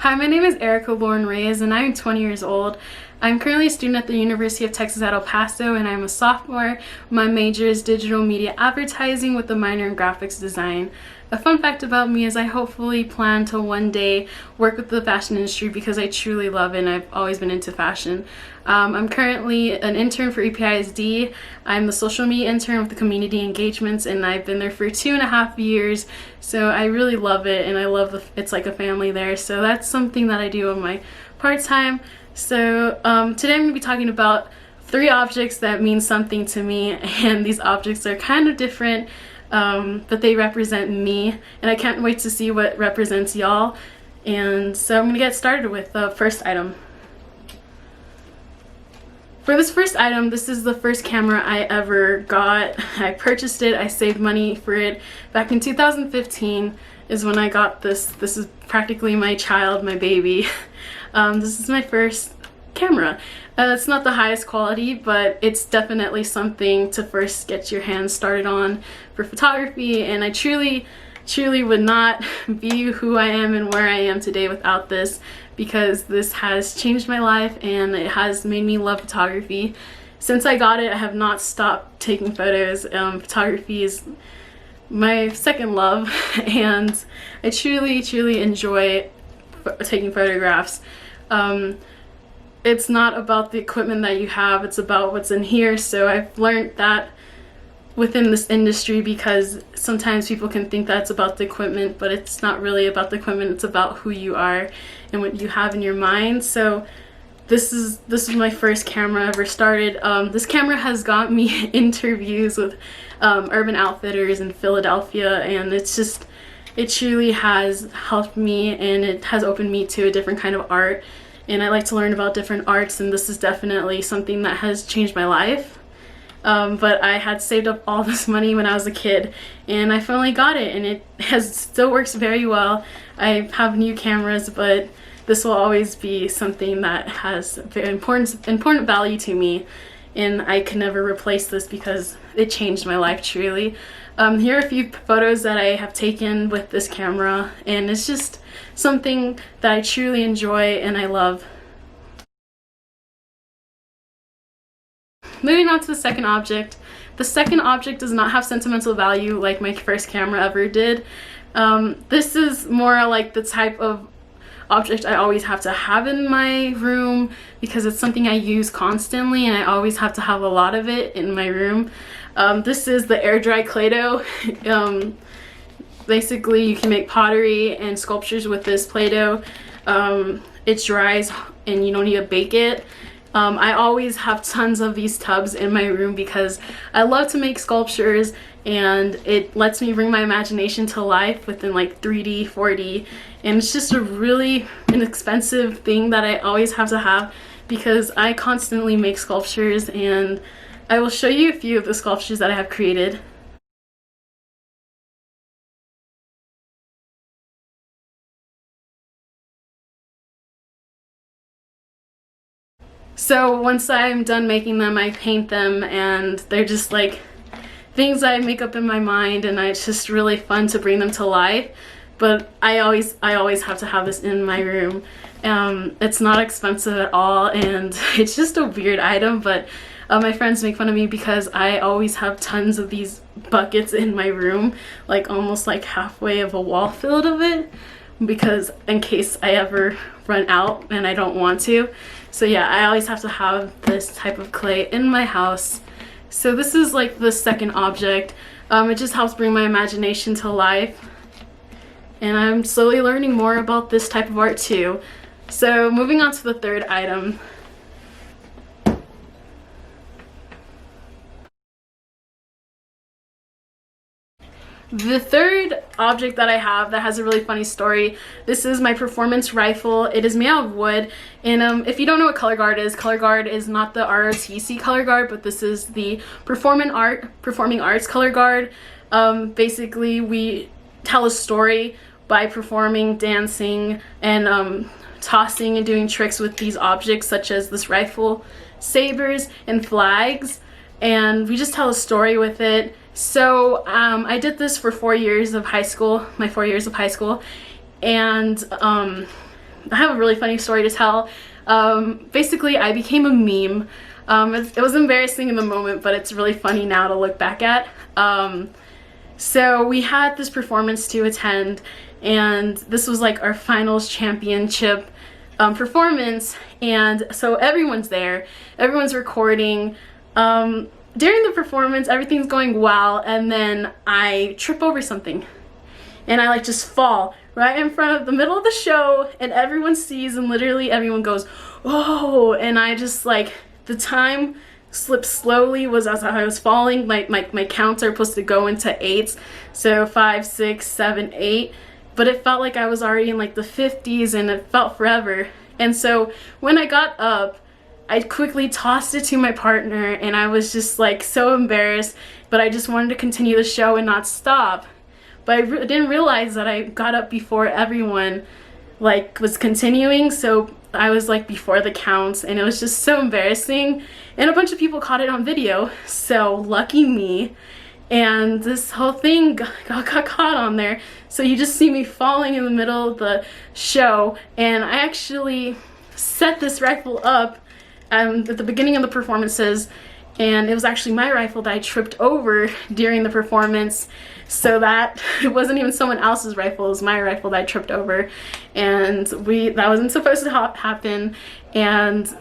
Hi, my name is Erica Lauren Reyes and I'm 20 years old. I'm currently a student at the University of Texas at El Paso and I'm a sophomore. My major is digital media advertising with a minor in graphics design. A fun fact about me is I hopefully plan to one day work with the fashion industry because I truly love it and I've always been into fashion. I'm currently an intern for EPISD. I'm the social media intern with the community engagements and I've been there for 2.5 years. So I really love it and I love it's like a family there. So that's something that I do on my part-time. So today I'm going to be talking about 3 objects that mean something to me, and these objects are kind of different, but they represent me and I can't wait to see what represents y'all. And so I'm going to get started with the first item. For this first item, this is the first camera I ever got. I purchased it, I saved money for it. Back in 2015 is when I got this. This is practically my child, my baby. This is my first camera. It's not the highest quality, but it's definitely something to first get your hands started on for photography, and I truly would not be who I am and where I am today without this, because this has changed my life and it has made me love photography. Since I got it, I have not stopped taking photos. Photography is my second love and I truly enjoy taking photographs. It's not about the equipment that you have, it's about what's in here. So I've learned that within this industry, because sometimes people can think that it's about the equipment, but it's not really about the equipment, it's about who you are and what you have in your mind. So this is my first camera I ever started. This camera has got me interviews with Urban Outfitters in Philadelphia, and it truly has helped me and it has opened me to a different kind of art, and I like to learn about different arts, and this is definitely something that has changed my life. But I had saved up all this money when I was a kid and I finally got it, and it still works very well. I have new cameras, but this will always be something that has very important value to me, and I can never replace this because it changed my life truly. Here are a few photos that I have taken with this camera, and it's just something that I truly enjoy and I love. Moving on to the second object. The second object does not have sentimental value like my first camera ever did. This is more like the type of object I always have to have in my room because it's something I use constantly and I always have to have a lot of it in my room. This is the air dry Play-Doh. Basically you can make pottery and sculptures with this Play-Doh. It dries and you don't need to bake it. I always have tons of these tubs in my room because I love to make sculptures and it lets me bring my imagination to life within like 3D, 4D, and it's just a really inexpensive thing that I always have to have because I constantly make sculptures, and I will show you a few of the sculptures that I have created. So once I'm done making them, I paint them, and they're just like things I make up in my mind, and it's just really fun to bring them to life. But I always have to have this in my room. It's not expensive at all, and it's just a weird item, but my friends make fun of me because I always have tons of these buckets in my room, like almost like halfway of a wall filled of it, because in case I ever run out and I don't want to. So yeah, I always have to have this type of clay in my house. So this is like the second object. It just helps bring my imagination to life, and I'm slowly learning more about this type of art too. So moving on to the third item. The third object that I have that has a really funny story, this is my performance rifle. It is made out of wood, and if you don't know what color guard is not the ROTC color guard, but this is the performing arts color guard. Basically we tell a story by performing, dancing, and tossing and doing tricks with these objects such as this rifle, sabers, and flags, and we just tell a story with it. So I did this for 4 years of high school, my 4 years of high school, and I have a really funny story to tell. Basically, I became a meme. It was embarrassing in the moment, but it's really funny now to look back at. So we had this performance to attend, and this was like our finals championship performance, and so everyone's there, everyone's recording. During the performance, everything's going well, and then I trip over something, and I like just fall right in front of the middle of the show, and everyone sees, and literally everyone goes, "Oh!" And I just like, the time slipped slowly was as I was falling. My counts are supposed to go into 8s, so 5, 6, 7, 8, but it felt like I was already in like the 50s, and it felt forever. And so when I got up, I quickly tossed it to my partner, and I was just like so embarrassed, but I just wanted to continue the show and not stop. But I didn't realize that I got up before everyone like was continuing, so I was like before the counts, and it was just so embarrassing, and a bunch of people caught it on video, so lucky me. And this whole thing got caught on there, so you just see me falling in the middle of the show, and I actually set this rifle up at the beginning of the performances, and it was actually my rifle that I tripped over during the performance, so that it wasn't even someone else's rifle, it was my rifle that I tripped over, and that wasn't supposed to happen. And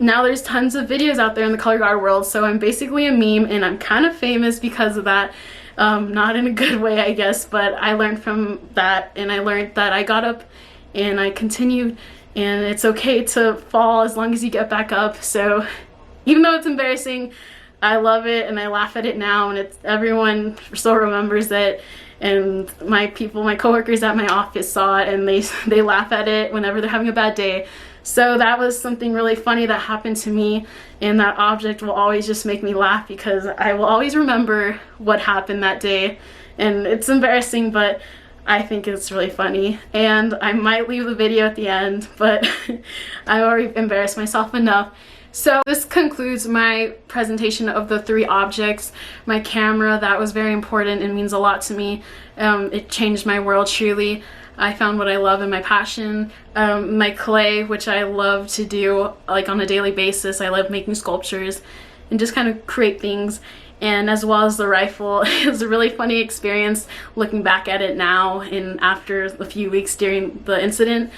now there's tons of videos out there in the color guard world, so I'm basically a meme, and I'm kind of famous because of that. Not in a good way, I guess, but I learned from that, and I learned that I got up and I continued, and it's okay to fall as long as you get back up. So even though it's embarrassing, I love it, and I laugh at it now, and everyone still remembers it, and my coworkers at my office saw it, and they laugh at it whenever they're having a bad day. So that was something really funny that happened to me, and that object will always just make me laugh because I will always remember what happened that day. And it's embarrassing, but I think it's really funny, and I might leave the video at the end, but I already embarrassed myself enough. So this concludes my presentation of the 3 objects. My camera, that was very important and means a lot to me. It changed my world truly. I found what I love and my passion. My clay, which I love to do like on a daily basis. I love making sculptures and just kind of create things. And as well as the rifle. It was a really funny experience looking back at it now and after a few weeks during the incident.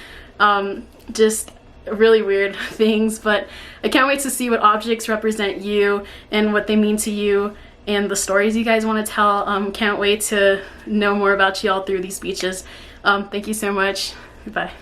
Just really weird things, but I can't wait to see what objects represent you and what they mean to you and the stories you guys want to tell. Can't wait to know more about you all through these speeches. Thank you so much. Goodbye.